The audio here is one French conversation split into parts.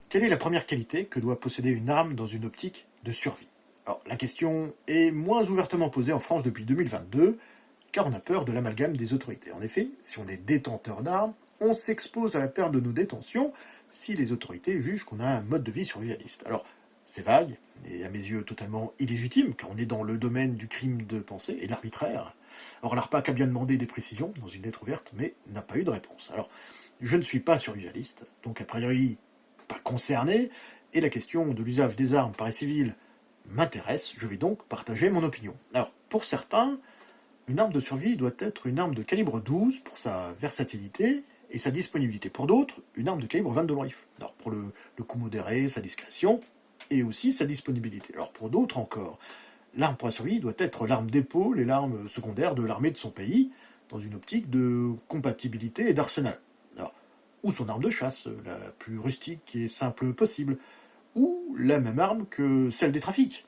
Quelle est la première qualité que doit posséder une arme dans une optique de survie? Alors, la question est moins ouvertement posée en France depuis 2022, car on a peur de l'amalgame des autorités. En effet, si on est détenteur d'armes, on s'expose à la perte de nos détentions si les autorités jugent qu'on a un mode de vie survivaliste. Alors, c'est vague, et à mes yeux totalement illégitime, car on est dans le domaine du crime de pensée et de l'arbitraire. Or, l'ARPAC a bien demandé des précisions dans une lettre ouverte, mais n'a pas eu de réponse. Alors, je ne suis pas survivaliste, donc a priori pas concerné, et la question de l'usage des armes par les civils m'intéresse, je vais donc partager mon opinion. Alors, pour certains, une arme de survie doit être une arme de calibre 12 pour sa versatilité et sa disponibilité. Pour d'autres, une arme de calibre 22 rifle. Alors, pour le coup modéré, sa discrétion, et aussi sa disponibilité. Alors, pour d'autres encore, l'arme pour la survie doit être l'arme d'épaule et l'arme secondaire de l'armée de son pays, dans une optique de compatibilité et d'arsenal. Alors, ou son arme de chasse, la plus rustique et simple possible, ou la même arme que celle des trafics,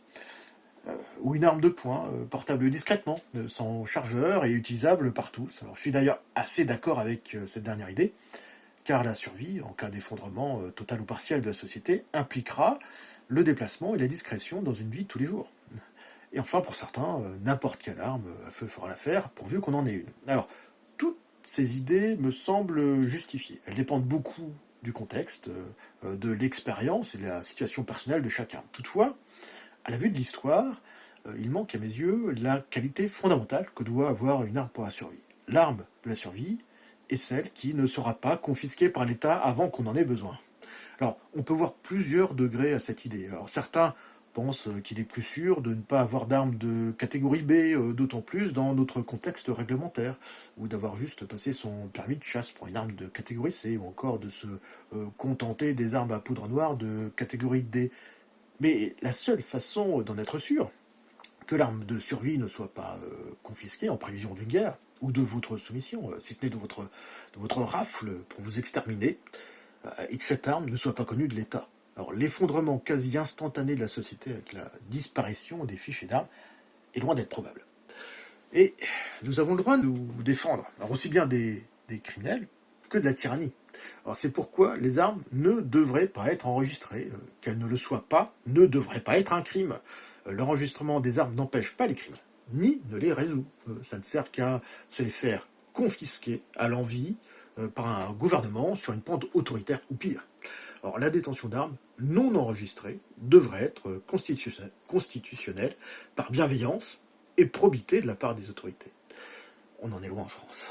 ou une arme de poing, portable discrètement, sans chargeur et utilisable par tous. Alors, je suis d'ailleurs assez d'accord avec cette dernière idée, car la survie, en cas d'effondrement total ou partiel de la société, impliquera le déplacement et la discrétion dans une vie de tous les jours. Et enfin, pour certains, n'importe quelle arme à feu fera l'affaire, pourvu qu'on en ait une. Alors, toutes ces idées me semblent justifiées. Elles dépendent beaucoup du contexte, de l'expérience et de la situation personnelle de chacun. Toutefois, à la vue de l'histoire, il manque à mes yeux la qualité fondamentale que doit avoir une arme pour la survie. L'arme de la survie est celle qui ne sera pas confisquée par l'État avant qu'on en ait besoin. Alors, on peut voir plusieurs degrés à cette idée. Alors, certains pensent qu'il est plus sûr de ne pas avoir d'armes de catégorie B, d'autant plus dans notre contexte réglementaire, ou d'avoir juste passé son permis de chasse pour une arme de catégorie C, ou encore de se contenter des armes à poudre noire de catégorie D. Mais la seule façon d'en être sûr, que l'arme de survie ne soit pas confisquée en prévision d'une guerre, ou de votre soumission, si ce n'est de votre rafle pour vous exterminer, et que cette arme ne soit pas connue de l'État. Alors l'effondrement quasi instantané de la société avec la disparition des fichiers d'armes est loin d'être probable. Et nous avons le droit de nous défendre, alors aussi bien des criminels que de la tyrannie. Alors c'est pourquoi les armes ne devraient pas être enregistrées, qu'elles ne le soient pas, ne devraient pas être un crime. L'enregistrement des armes n'empêche pas les crimes, ni ne les résout. Ça ne sert qu'à se les faire confisquer à l'envi par un gouvernement sur une pente autoritaire ou pire. Alors la détention d'armes non enregistrées devrait être constitutionnelle par bienveillance et probité de la part des autorités. On en est loin en France.